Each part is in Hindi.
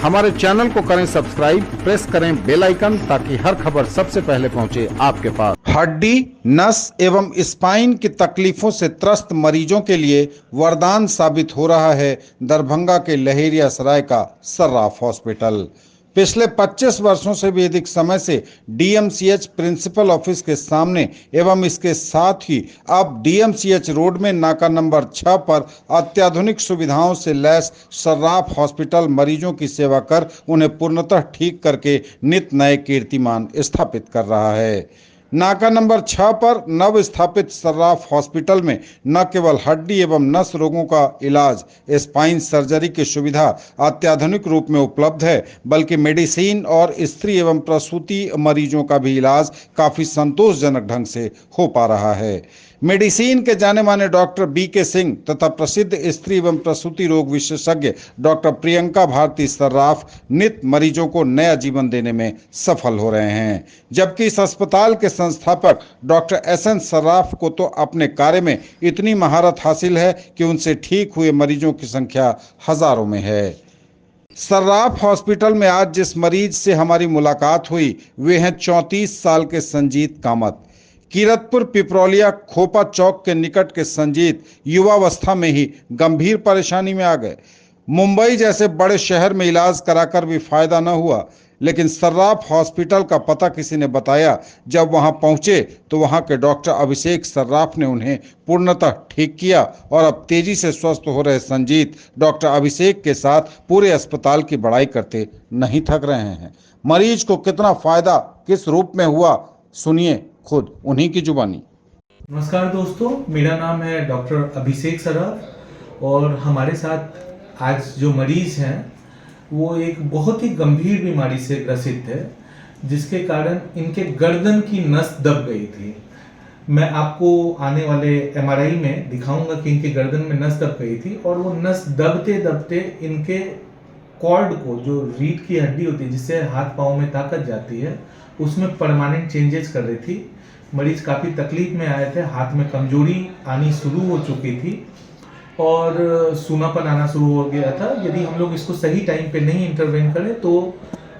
हमारे चैनल को करें सब्सक्राइब, प्रेस करें बेल आइकन ताकि हर खबर सबसे पहले पहुंचे आपके पास। हड्डी, नस एवं स्पाइन की तकलीफों से त्रस्त मरीजों के लिए वरदान साबित हो रहा है दरभंगा के लहेरियासराय का सर्राफ हॉस्पिटल। पिछले 25 वर्षों से भी अधिक समय से डीएमसीएच प्रिंसिपल ऑफिस के सामने एवं इसके साथ ही अब डीएमसीएच रोड में नाका नंबर 6 पर अत्याधुनिक सुविधाओं से लैस सर्राफ हॉस्पिटल मरीजों की सेवा कर उन्हें पूर्णतः ठीक करके नित नए कीर्तिमान स्थापित कर रहा है। नाका नंबर 6 पर नव स्थापित सर्राफ हॉस्पिटल में न केवल हड्डी एवं नस रोगों का इलाज, स्पाइन सर्जरी की सुविधा अत्याधुनिक रूप में उपलब्ध है, बल्कि मेडिसिन और स्त्री एवं प्रसूति मरीजों का भी इलाज काफी संतोषजनक ढंग से हो पा रहा है। मेडिसिन के जाने माने डॉक्टर बीके सिंह तथा प्रसिद्ध स्त्री एवं प्रसूति रोग विशेषज्ञ डॉक्टर प्रियंका भारती सर्राफ नित मरीजों को नया जीवन देने में सफल हो रहे हैं, जबकि इस अस्पताल के संस्थापक डॉक्टर एसएन सर्राफ को तो अपने कार्य में इतनी महारत हासिल है कि उनसे ठीक हुए मरीजों की संख्या हजारों में है। सर्राफ हॉस्पिटल में आज जिस मरीज से हमारी मुलाकात हुई वे हैं 34 साल के संजीत कामत। कीरतपुर पिपरौलिया खोपा चौक के निकट के संजीत युवावस्था में ही गंभीर परेशानी में आ गए। मुंबई जैसे बड़े शहर में इलाज कराकर भी फायदा न हुआ, लेकिन सर्राफ हॉस्पिटल का पता किसी ने बताया। जब वहां पहुंचे तो वहां के डॉक्टर अभिषेक सर्राफ ने उन्हें पूर्णतः ठीक किया और अब तेजी से स्वस्थ हो रहे संजीत डॉक्टर अभिषेक के साथ पूरे अस्पताल की बड़ाई करते नहीं थक रहे हैं। मरीज को कितना फायदा किस रूप में हुआ, सुनिए खुद उन्हीं की जुबानी। नमस्कार दोस्तों, मेरा नाम है डॉक्टर अभिषेक सर्राफ और हमारे साथ आज जो मरीज हैं वो एक बहुत ही गंभीर बीमारी से ग्रसित है, जिसके कारण इनके गर्दन की नस दब गई थी। मैं आपको आने वाले एमआरआई में दिखाऊंगा कि इनके गर्दन में नस दब गई थी और वो नस दबते दबते इनके कॉर्ड को, जो रीढ़ की हड्डी होती है जिससे हाथ पाँव में ताकत जाती है, उसमें परमानेंट चेंजेस कर रही थी। मरीज काफ़ी तकलीफ में आए थे, हाथ में कमजोरी आनी शुरू हो चुकी थी और सूनापन आना शुरू हो गया था। यदि हम लोग इसको सही टाइम पे नहीं इंटरवेन करें तो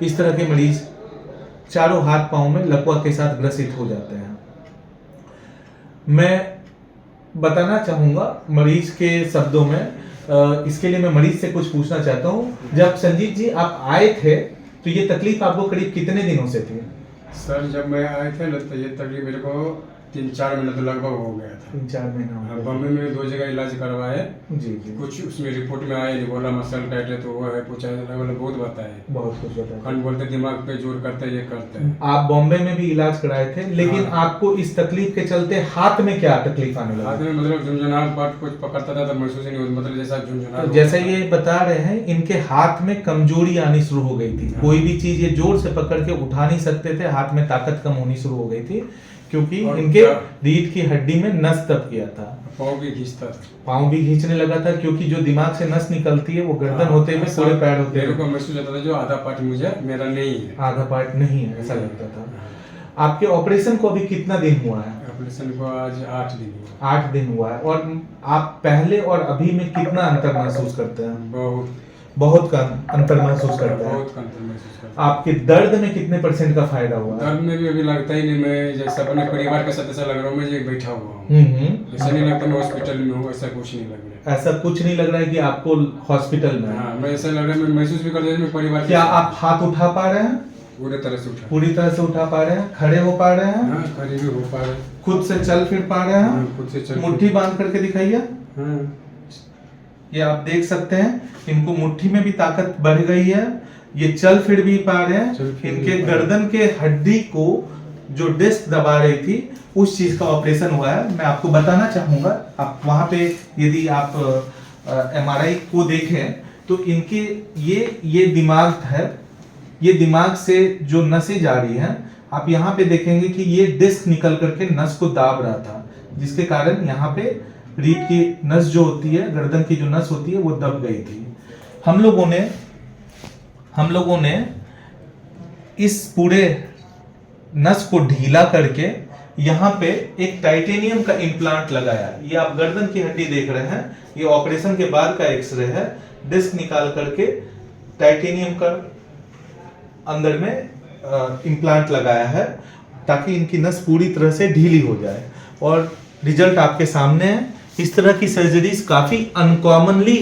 इस तरह के मरीज चारों हाथ पाँव में लकवा के साथ ग्रसित हो जाते हैं। मैं बताना चाहूँगा मरीज के शब्दों में, इसके लिए मैं मरीज से कुछ पूछना चाहता हूँ। जब संजीत जी आप आए थे तो ये तकलीफ आपको करीब कितने दिनों से थी? सर जब मैं आए थे ना तो ये तकलीफ मेरे को 3-4 महीने तो लगभग हो गया था। 3-4 महीना। बम्बई में 2 जगह इलाज करवाए। जी जी। कुछ उसमें रिपोर्ट में आया नहीं, बोला मसल टाइट है तो वो है, कुछ मतलब बहुत बताए, बहुत कुछ बताया। खंड बोलते दिमाग पे जोर करते ये करते हैं। आप बॉम्बे में भी इलाज कराए थे, लेकिन आपको इस तकलीफ के चलते हाथ में क्या तकलीफ आने लगा? हाथ में मतलब झुंझुनाहट पार्ट कुछ पकड़ता था तो महसूस ही नहीं होता, मतलब जैसा झुंझुनाहट। जैसे ये बता रहे हैं इनके हाथ में कमजोरी आनी शुरू हो गई थी। कोई भी चीज ये जोर से पकड़ के उठा नहीं सकते थे, हाथ में ताकत कम होनी शुरू हो गई थी क्योंकि इनके रीढ़ की हड्डी में नस दब गया था। पाँव भी खींचता था, पाँव भी खींचने लगा था क्योंकि जो दिमाग से नस निकलती है वो गर्दन होते हुए पूरे पैर होते मेरे को महसूस होता था जो आधा पार्ट मुझे मेरा नहीं है, आधा पार्ट नहीं है ऐसा लगता था। आपके ऑपरेशन को अभी कितना दिन हुआ है? ऑपरेशन को आज 8 दिन हुआ। 8 दिन हुआ है। और आप पहले और अभी में कितना अंतर महसूस करते हैं? बहुत का अंतर महसूस करते हैं। बहुत अंतर महसूस करते हैं। आपके दर्द में कितने % का फायदा हुआ? दर्द में भी अभी लगता ही नहीं, मैं जैसे अपने परिवार के साथ ऐसा लग रहा हूँ मैं बैठा हुआ हूँ। ऐसा नहीं लगता मैं हॉस्पिटल में हूँ, ऐसा कुछ नहीं लग रहा है। ऐसा कुछ नहीं लग रहा है कि आपको हॉस्पिटल में? हाँ, मैं ऐसा लग रहा है, मैं महसूस भी कर रहा हूँ परिवार। क्या आप हाथ उठा पा रहे हैं? पूरी तरह से उठा, पूरी तरह से उठा पा रहे हैं? खड़े हो पा रहे हैं? हाँ, खड़े भी हो पा रहे हैं। खुद से चल फिर पा रहे हैं? खुद से चल। मुट्ठी बांध करके दिखाइए। हाँ, ये आप देख सकते हैं, इनको मुट्ठी में भी ताकत बढ़ गई है, ये चल फिर भी पा रहे हैं। इनके गर्दन के हड्डी को जो डिस्क दबा रही थी उस चीज का ऑपरेशन हुआ है। मैं आपको बताना चाहूंगा, आप वहां पे यदि आप एमआरआई को देखें तो इनके ये दिमाग है, ये दिमाग से जो नसें जा रही हैं, आप यहाँ पे देखेंगे कि ये डिस्क निकल करके नस को दाब रहा था, जिसके कारण यहाँ पे रीढ़ की नस जो होती है, गर्दन की जो नस होती है वो दब गई थी। हम लोगों ने इस पूरे नस को ढीला करके यहाँ पे एक टाइटेनियम का इम्प्लांट लगाया। ये आप गर्दन की हड्डी देख रहे हैं, ये ऑपरेशन के बाद का एक्सरे है। डिस्क निकाल करके टाइटेनियम का अंदर में इम्प्लांट लगाया है ताकि इनकी नस पूरी तरह से ढीली हो जाए, और रिजल्ट आपके सामने है। इस तरह की सर्जरीज काफ़ी अनकॉमनली,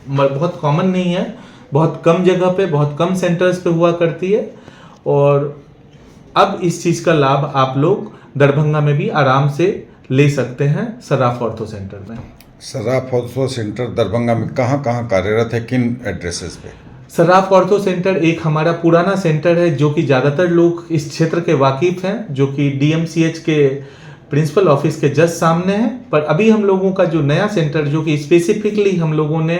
बहुत कॉमन नहीं है, बहुत कम जगह पे, बहुत कम सेंटर्स पे हुआ करती है। और अब इस चीज़ का लाभ आप लोग दरभंगा में भी आराम से ले सकते हैं सर्राफ ऑर्थो सेंटर में। सर्राफ ऑर्थो सेंटर दरभंगा में कहाँ कहाँ कार्यरत है, किन एड्रेसेस पे? सर्राफ ऑर्थो सेंटर एक हमारा पुराना सेंटर है जो कि ज़्यादातर लोग इस क्षेत्र के वाकिफ़ हैं, जो कि DMCH के प्रिंसिपल ऑफिस के जस्ट सामने है। पर अभी हम लोगों का जो नया सेंटर, जो कि स्पेसिफिकली हम लोगों ने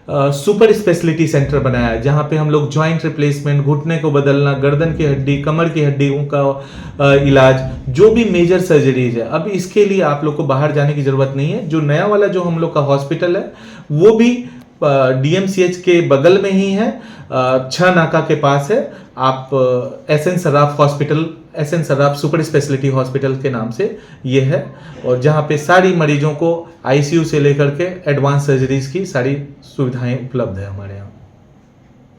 सुपर स्पेशलिटी सेंटर बनाया है, जहाँ पे हम लोग जॉइंट रिप्लेसमेंट, घुटने को बदलना, गर्दन की हड्डी, कमर की हड्डियों का इलाज, जो भी मेजर सर्जरीज है, अब इसके लिए आप लोग को बाहर जाने की ज़रूरत नहीं है। जो नया वाला जो हम लोग का हॉस्पिटल है वो भी DMCH के बगल में ही है, 6 नाका के पास है। आप SN Sarraf hospital, SN Sarraf super speciality hospital के नाम से ये है, और जहाँ पे सारी मरीजों को ICU से लेकर के एडवांस सर्जरीज की सारी सुविधाएं उपलब्ध है हमारे यहाँ।